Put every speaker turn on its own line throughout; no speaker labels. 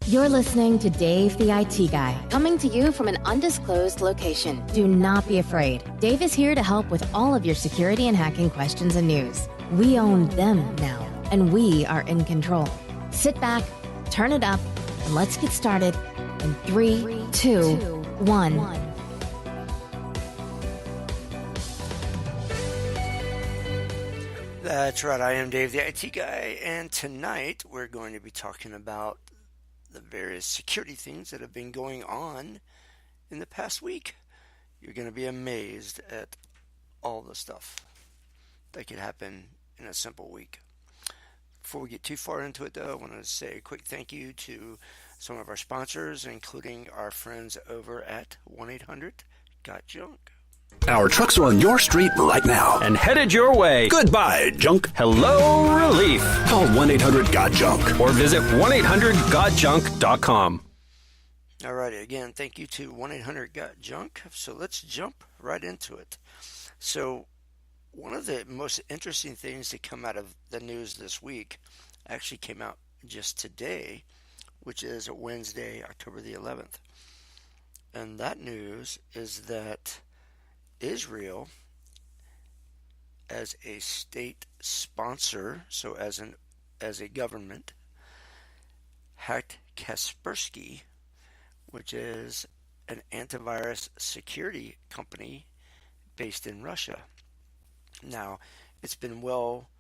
You're listening to Dave the IT Guy, coming to you from an undisclosed location. Do not be afraid. Dave is here to help with all of your security and hacking questions and news. We own them now, and we are in control. Sit back, turn it up, and let's get started in 3, 2, 1.
That's right, I am Dave the IT Guy, and tonight we're going to be talking about the various security things that have been going on in the past week. You're going to be amazed at all the stuff that could happen in a simple week. Before we get too far into it, though, I want to say a quick thank you to some of our sponsors, including our friends over at 1-800-GOT-JUNK.
Our trucks are on your street right now.
And headed your way.
Goodbye, junk.
Hello, relief.
Call 1-800-GOT-JUNK.
Or visit 1-800-GOT-JUNK.com.
Alrighty, again, thank you to 1-800-GOT-JUNK. So let's jump right into it. So one of the most interesting things to come out of the news this week actually came out just today, which is Wednesday, October the 11th. And that news is that Israel, as a state sponsor, so as a government, hacked Kaspersky, which is an antivirus security company based in Russia. Now, it's been well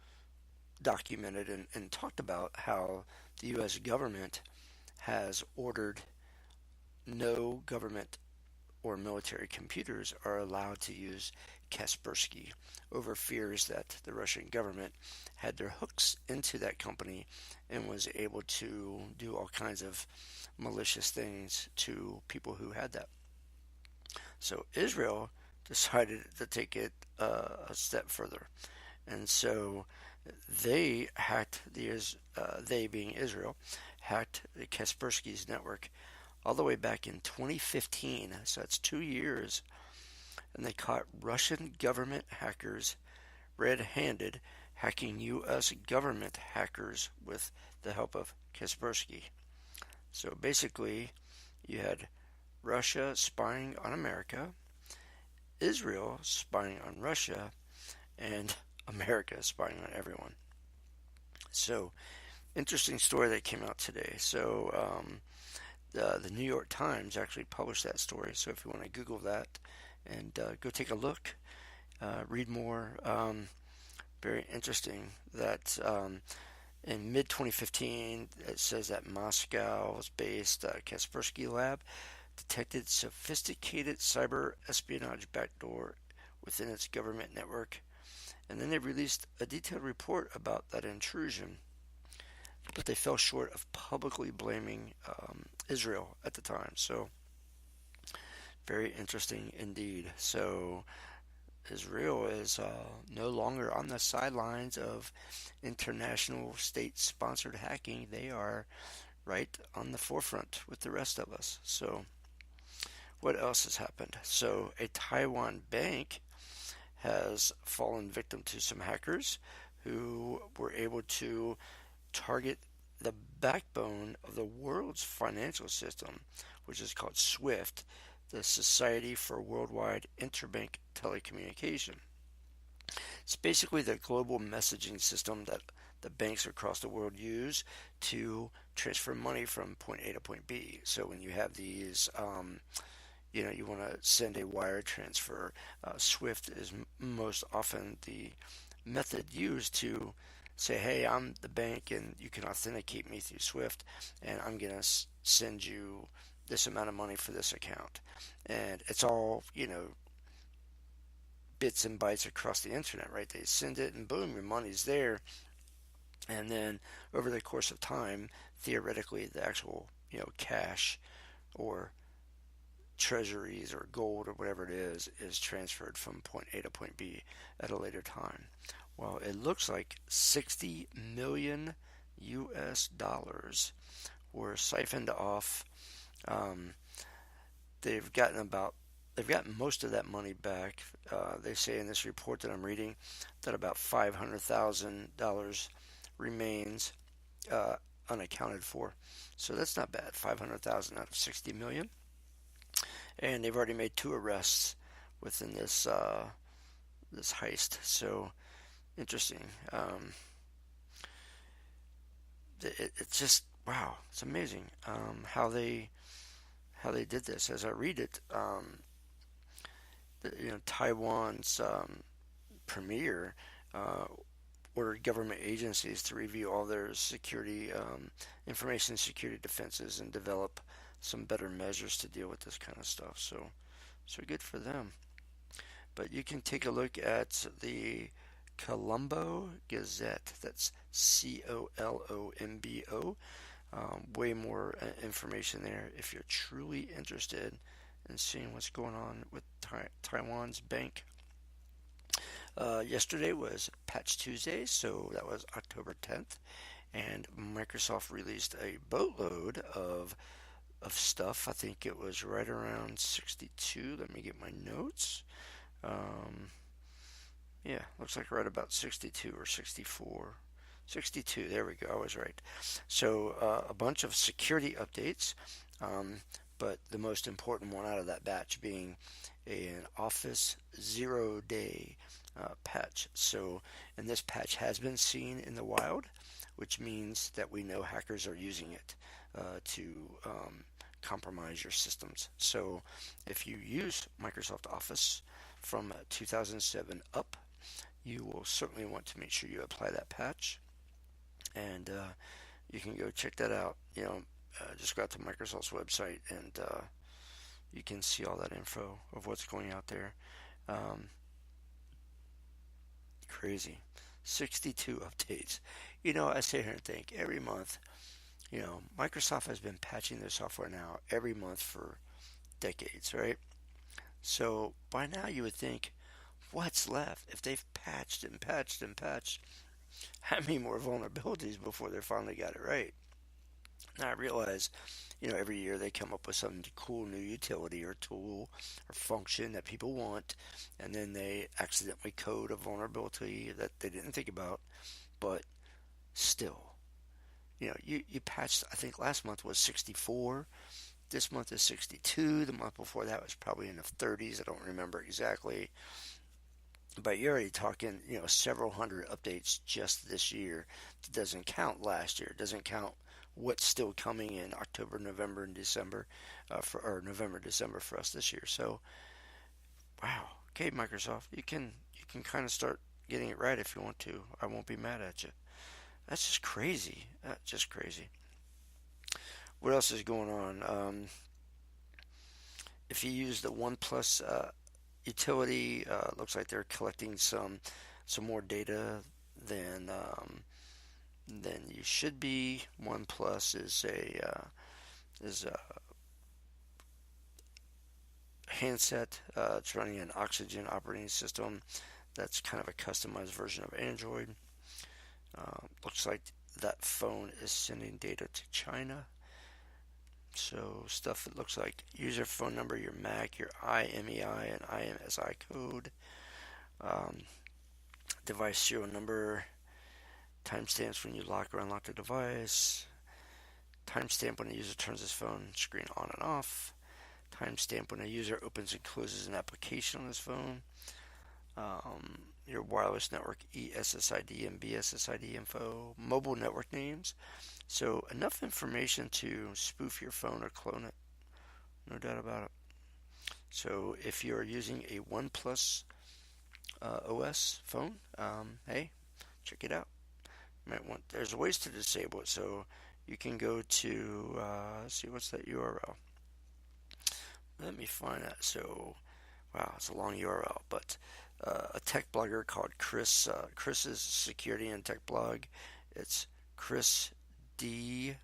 documented and talked about how the U.S. government has ordered no government or military computers are allowed to use Kaspersky over fears that the Russian government had their hooks into that company and was able to do all kinds of malicious things to people who had that. So Israel decided to take it a step further, and so they hacked they being Israel hacked Kaspersky's network all the way back in 2015, so that's 2 years, and they caught Russian government hackers red-handed hacking U.S. government hackers with the help of Kaspersky. So basically, you had Russia spying on America, Israel spying on Russia, and America spying on everyone. So, interesting story that came out today. So, the New York Times actually published that story, so if you want to Google that and go take a look, read more. Very interesting that in mid-2015, it says that Moscow-based Kaspersky Lab detected sophisticated cyber espionage backdoor within its government network, and then they released a detailed report about that intrusion. But they fell short of publicly blaming Israel at the time. So, very interesting indeed. So, Israel is no longer on the sidelines of international state-sponsored hacking. They are right on the forefront with the rest of us. So, what else has happened? So, a Taiwan bank has fallen victim to some hackers who were able to target the backbone of the world's financial system, which is called SWIFT, the Society for Worldwide Interbank Telecommunication. It's basically the global messaging system that the banks across the world use to transfer money from point A to point B. So when you have these, you want to send a wire transfer, SWIFT is most often the method used to say, hey, I'm the bank and you can authenticate me through SWIFT, and I'm going to send you this amount of money for this account. And it's all, bits and bytes across the internet, right? They send it and boom, your money's there. And then over the course of time, theoretically, the actual, cash or treasuries or gold or whatever it is transferred from point A to point B at a later time. Well, it looks like 60 million US dollars were siphoned off. They've gotten most of that money back. They say in this report that I'm reading that about $500,000 remains unaccounted for. So that's not bad. 500,000 out of 60 million. And they've already made 2 arrests within this this heist. So interesting. It's just wow. It's amazing how they did this. As I read it, Taiwan's premier ordered government agencies to review all their security, information security defenses and develop some better measures to deal with this kind of stuff. So good for them. But you can take a look at the Colombo Gazette. That's Colombo. Way more information there if you're truly interested in seeing what's going on with Taiwan's bank. Yesterday was Patch Tuesday, so that was October 10th, and Microsoft released a boatload of stuff. I think it was right around 62. Let me get my notes. Yeah, looks like right about 62 or 64. 62, there we go, I was right. So a bunch of security updates, but the most important one out of that batch being an Office 0-day patch. So, and this patch has been seen in the wild, which means that we know hackers are using it to compromise your systems. So if you use Microsoft Office from 2007 up, you will certainly want to make sure you apply that patch. And you can go check that out. Just go out to Microsoft's website and you can see all that info of what's going out there. Crazy. 62 updates. I sit here and think every month, Microsoft has been patching their software now every month for decades, right? So by now you would think, what's left? If they've patched and patched and patched, how many more vulnerabilities before they finally got it right? Now I realize, every year they come up with some cool new utility or tool or function that people want, and then they accidentally code a vulnerability that they didn't think about. But still, you patched, I think last month was 64. This month is 62. The month before that was probably in the 30s. I don't remember exactly. But you're already talking, several hundred updates just this year. It doesn't count last year. It doesn't count what's still coming in October, November, and December, or November, December for us this year. So, wow. Okay, Microsoft, you can kind of start getting it right if you want to. I won't be mad at you. That's just crazy. Just crazy. What else is going on? If you use the OnePlus utility, looks like they're collecting some more data than you should be. OnePlus is a handset. It's running an Oxygen operating system. That's kind of a customized version of Android. Looks like that phone is sending data to China. So stuff that looks like user phone number, your MAC, your IMEI and IMSI code, device serial number, timestamps when you lock or unlock the device, timestamp when a user turns his phone screen on and off, timestamp when a user opens and closes an application on his phone, your wireless network ESSID and BSSID info, mobile network names. So enough information to spoof your phone or clone it. No doubt about it. So if you're using a OnePlus OS phone, hey, check it out. There's ways to disable it. So you can go to, let's see, what's that URL? Let me find that. So, wow, it's a long URL, but a tech blogger called Chris's Security and Tech Blog. It's Chris D,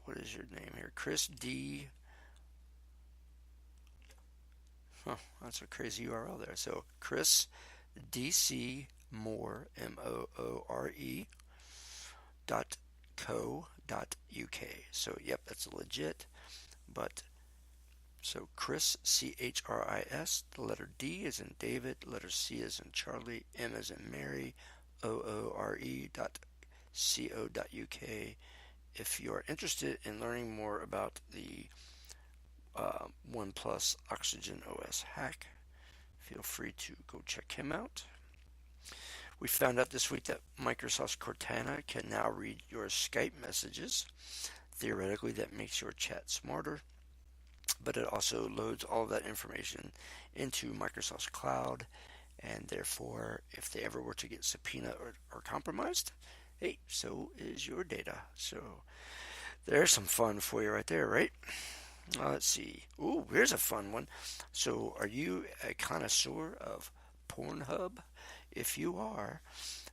what is your name here? Chris D. That's a crazy URL there. So Chris DC Moore MOORE .co.uk. So yep, that's legit. But so Chris CHRIS, the letter D is in David, letter C is in Charlie, M is in Mary, OORE If you're interested in learning more about the OnePlus Oxygen OS hack, feel free to go check him out. We found out this week that Microsoft's Cortana can now read your Skype messages. Theoretically, that makes your chat smarter, but it also loads all of that information into Microsoft's cloud, and therefore, if they ever were to get subpoenaed or compromised, hey, so is your data. So there's some fun for you right there, right? Let's see. Ooh, here's a fun one. So are you a connoisseur of Pornhub? If you are,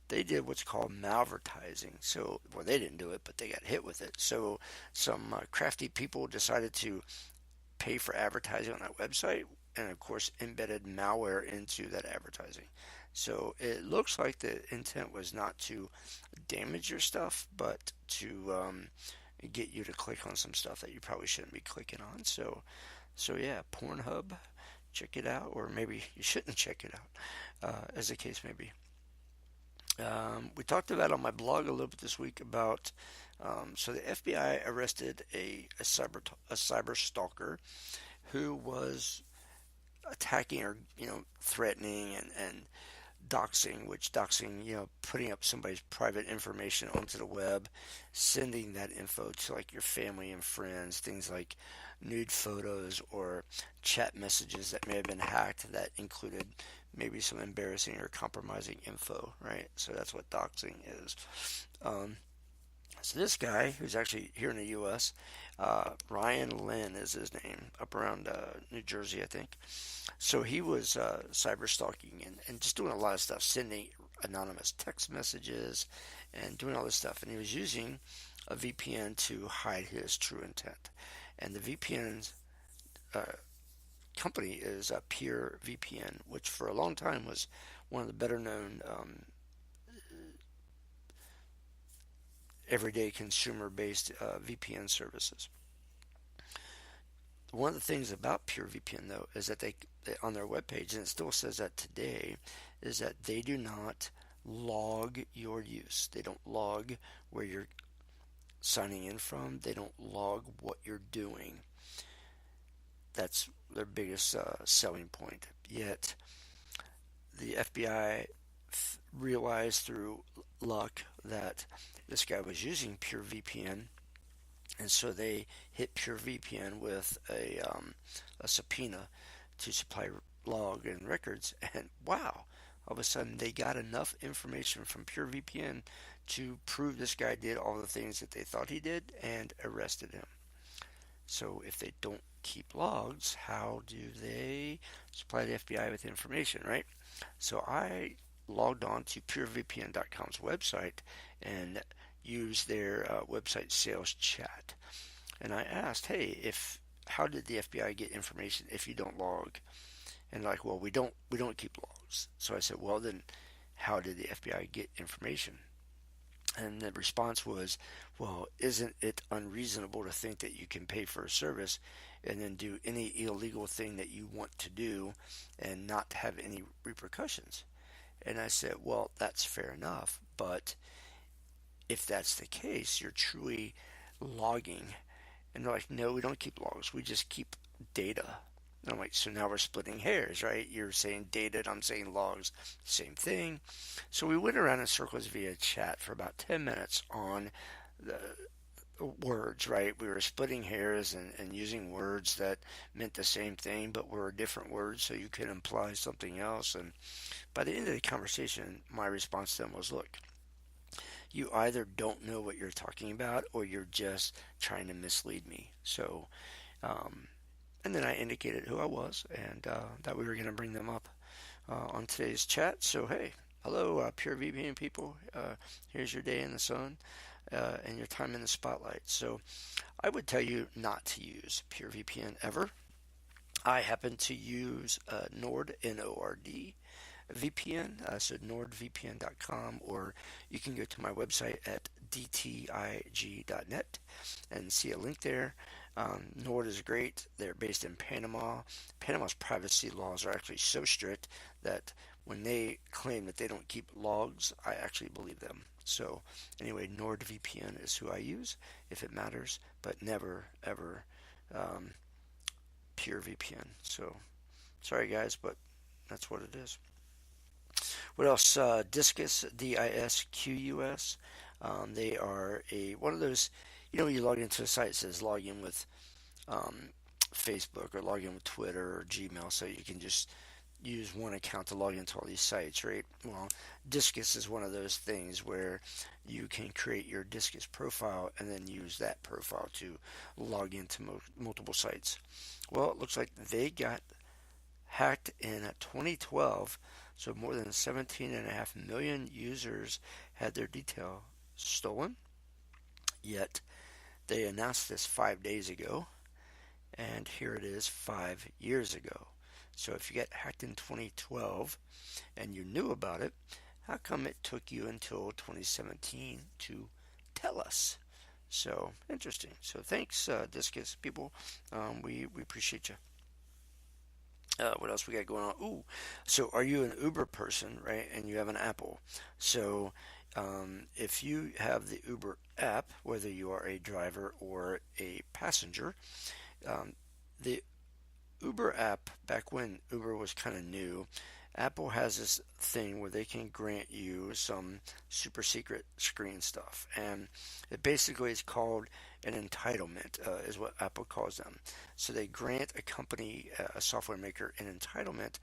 they did what's called malvertising. So, well, they didn't do it, but they got hit with it. So some crafty people decided to pay for advertising on that website, and of course embedded malware into that advertising. So it looks like the intent was not to damage your stuff, but to get you to click on some stuff that you probably shouldn't be clicking on. So yeah, Pornhub, check it out, or maybe you shouldn't check it out, as the case may be. We talked about on my blog a little bit this week about so the FBI arrested a cyber stalker who was attacking or threatening and doxing, which doxing, putting up somebody's private information onto the web, sending that info to like your family and friends, things like nude photos or chat messages that may have been hacked that included maybe some embarrassing or compromising info, right? So that's what doxing is. So this guy, who's actually here in the U.S., Ryan Lynn is his name, up around New Jersey, I think. So he was cyber stalking and just doing a lot of stuff, sending anonymous text messages and doing all this stuff. And he was using a VPN to hide his true intent. And the VPN's company is Pure VPN, which for a long time was one of the better known everyday consumer-based VPN services. One of the things about Pure VPN, though, is that they on their webpage, and it still says that today, is that they do not log your use. They don't log where you're signing in from. They don't log what you're doing. That's their biggest selling point. Yet the FBI realized through luck that this guy was using Pure VPN, and so they hit Pure VPN with a subpoena to supply log and records, and wow, all of a sudden they got enough information from Pure VPN to prove this guy did all the things that they thought he did and arrested him. So if they don't keep logs, how do they supply the FBI with information, right? So I logged on to purevpn.com's website and used their website sales chat. And I asked, hey, how did the FBI get information if you don't log? And like, well, we don't keep logs. So I said, well, then how did the FBI get information? And the response was, well, isn't it unreasonable to think that you can pay for a service and then do any illegal thing that you want to do and not have any repercussions? And I said, well, that's fair enough, but if that's the case, you're truly logging. And they're like, no, we don't keep logs. We just keep data. And I'm like, so now we're splitting hairs, right? You're saying data and I'm saying logs. Same thing. So we went around in circles via chat for about 10 minutes on the words, right? We were splitting hairs and using words that meant the same thing, but were different words, so you could imply something else. And by the end of the conversation, my response to them was, look, you either don't know what you're talking about or you're just trying to mislead me. So, and then I indicated who I was and that we were going to bring them up on today's chat. So, hey, hello, Pure VPN people. Here's your day in the sun and your time in the spotlight. So I would tell you not to use Pure VPN ever. I happen to use Nord, N-O-R-D, VPN, so nordvpn.com, or you can go to my website at dtig.net and see a link there. Nord is great. They're based in Panama. Panama's privacy laws are actually so strict that when they claim that they don't keep logs, I actually believe them. So anyway, NordVPN is who I use if it matters, but never ever Pure VPN. So sorry guys, but that's what it is. What else? Disqus, Disqus. They are one of those. When you log into a site, it says log in with Facebook or log in with Twitter or Gmail, so you can just use one account to log into all these sites, right? Well, Disqus is one of those things where you can create your Disqus profile and then use that profile to log into multiple sites. Well, it looks like they got hacked in 2012, so more than 17.5 million users had their detail stolen. Yet they announced this 5 days ago, and here it is 5 years ago. So if you got hacked in 2012 and you knew about it, how come it took you until 2017 to tell us? So interesting. So thanks, Disqus people. We appreciate you. What else we got going on? Ooh, so are you an Uber person, right? And you have an Apple. So if you have the Uber app, whether you are a driver or a passenger, the Uber app, back when Uber was kind of new, Apple has this thing where they can grant you some super secret screen stuff. And it basically is called an entitlement, is what Apple calls them. So they grant a company, a software maker, an entitlement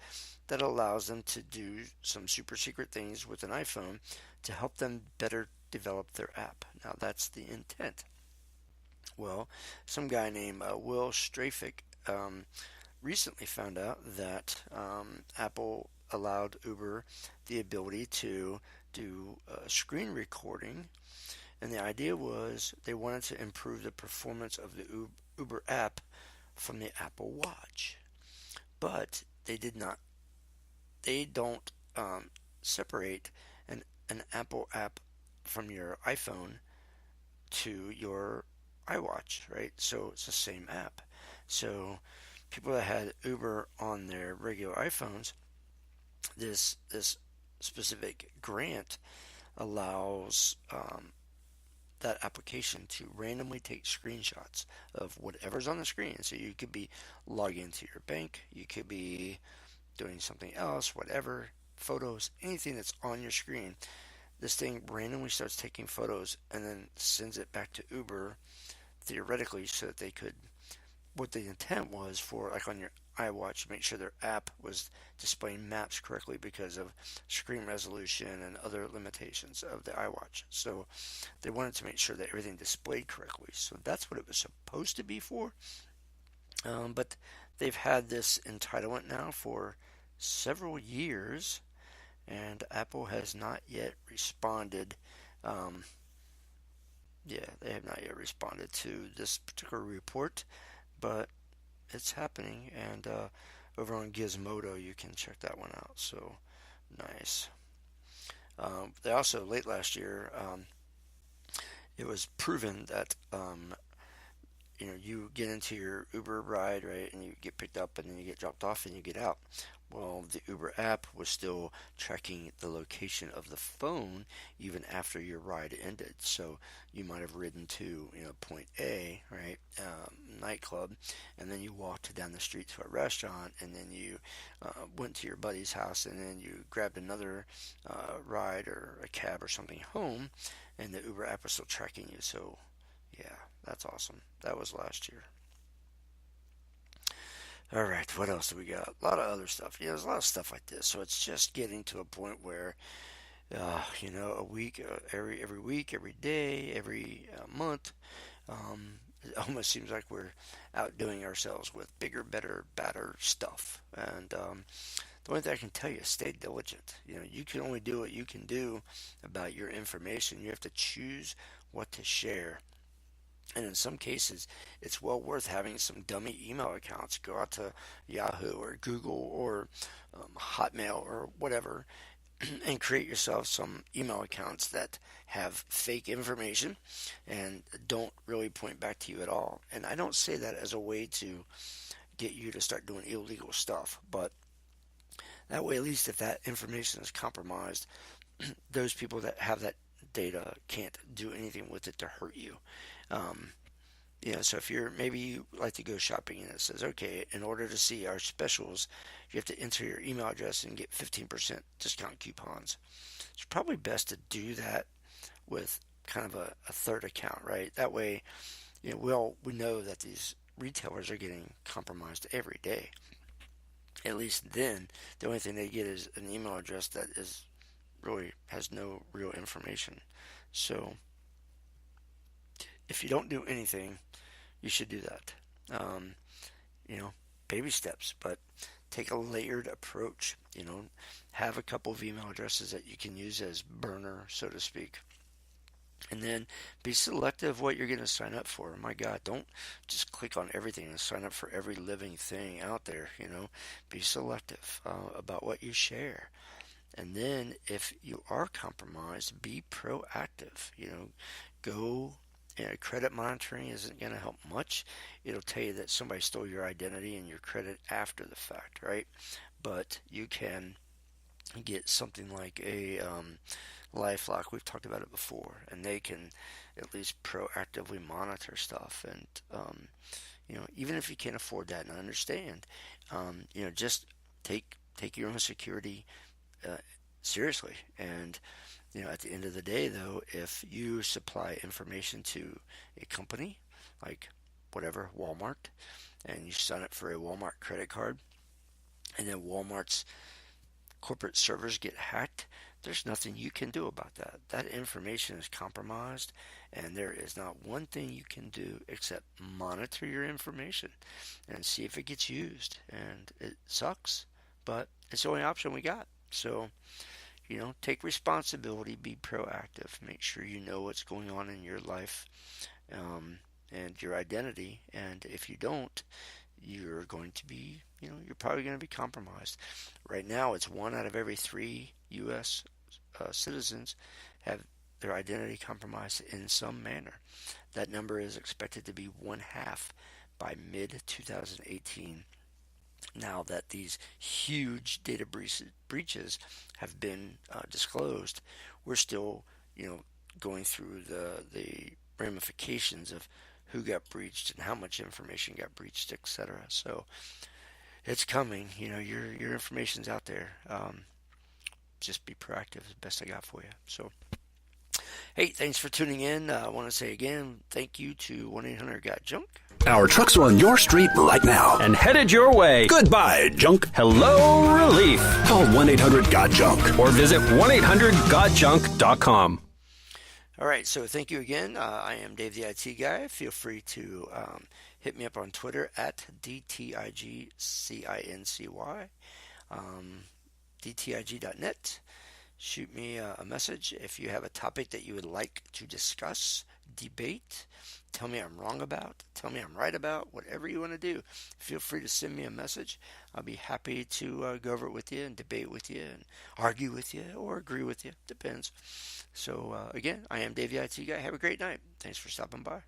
that allows them to do some super secret things with an iPhone to help them better develop their app. Now that's the intent. Well, some guy named Will Strafik recently found out that Apple allowed Uber the ability to do screen recording, and the idea was they wanted to improve the performance of the Uber app from the Apple Watch, but they don't separate an Apple app from your iPhone to your iWatch, right? So it's the same app. So people that had Uber on their regular iPhones, this specific grant allows that application to randomly take screenshots of whatever's on the screen. So you could be logging into your bank, you could be doing something else, whatever, photos, anything that's on your screen. This thing randomly starts taking photos and then sends it back to Uber, theoretically, so that they could, what the intent was for, like on your iWatch, make sure their app was displaying maps correctly because of screen resolution and other limitations of the iWatch. So they wanted to make sure that everything displayed correctly. So that's what it was supposed to be for. But they've had this entitlement now for several years, and Apple has not yet responded. They have not yet responded to this particular report, but it's happening, and over on Gizmodo you can check that one out. So nice. They also, late last year, it was proven that you get into your Uber ride, right, and you get picked up and then you get dropped off and you get out. Well, the Uber app was still tracking the location of the phone even after your ride ended. So you might have ridden to point A, right, nightclub, and then you walked down the street to a restaurant, and then you went to your buddy's house, and then you grabbed another ride or a cab or something home, and the Uber app was still tracking you. So yeah, that's awesome. That was last year. All right, what else do we got? A lot of other stuff. There's a lot of stuff like this. So it's just getting to a point where, a week, every week, every day, every month, it almost seems like we're outdoing ourselves with bigger, better, badder stuff. And the only thing I can tell you is stay diligent. You can only do what you can do about your information. You have to choose what to share. And in some cases, it's well worth having some dummy email accounts. Go out to Yahoo or Google or Hotmail or whatever and create yourself some email accounts that have fake information and don't really point back to you at all. And I don't say that as a way to get you to start doing illegal stuff, but that way, at least if that information is compromised, those people that have that data, can't do anything with it to hurt you. So if maybe you like to go shopping and it says, okay, in order to see our specials, you have to enter your email address and get 15% discount coupons. It's probably best to do that with kind of a third account, right? That way, we know that these retailers are getting compromised every day. At least then, the only thing they get is an email address that really has no real information. So if you don't do anything, you should do that. Baby steps, but take a layered approach. Have a couple of email addresses that you can use as burner, so to speak. And then be selective what you're going to sign up for. My God, don't just click on everything and sign up for every living thing out there. Be selective about what you share. And then if you are compromised, be proactive. Go. Credit monitoring isn't going to help much. It'll tell you that somebody stole your identity and your credit after the fact, right? But you can get something like a LifeLock. We've talked about it before, and they can at least proactively monitor stuff. And even if you can't afford that, and I understand, just take your own security seriously. And at the end of the day, though, if you supply information to a company like whatever, Walmart, and you sign up for a Walmart credit card, and then Walmart's corporate servers get hacked, there's nothing you can do about that. That information is compromised, and there is not one thing you can do except monitor your information and see if it gets used. And it sucks, but it's the only option we got. So, take responsibility, be proactive, make sure you know what's going on in your life and your identity. And if you don't, you're going to be, you're probably going to be compromised. Right now, it's 1 out of every 3 U.S. Citizens have their identity compromised in some manner. That number is expected to be 1/2 by mid-2018. Now that these huge data breaches have been disclosed, we're still, going through the ramifications of who got breached and how much information got breached, etc. So it's coming. Your information's out there. Just be proactive is the best I got for you. So, hey, thanks for tuning in. I want to say again, thank you to 1-800-GOT-JUNK.
Our trucks are on your street right now.
And headed your way.
Goodbye, junk.
Hello, Relief.
Call 1-800-GOT-JUNK.
Or visit 1-800-GOT-JUNK.com.
All right, so thank you again. I am Dave the IT Guy. Feel free to hit me up on Twitter at DTIGCINCY, DTIG.net. Shoot me a message if you have a topic that you would like to discuss, debate, tell me I'm wrong about, tell me I'm right about, whatever you want to do. Feel free to send me a message. I'll be happy to go over it with you and debate with you and argue with you or agree with you. Depends. So, again, I am Dave the IT Guy. Have a great night. Thanks for stopping by.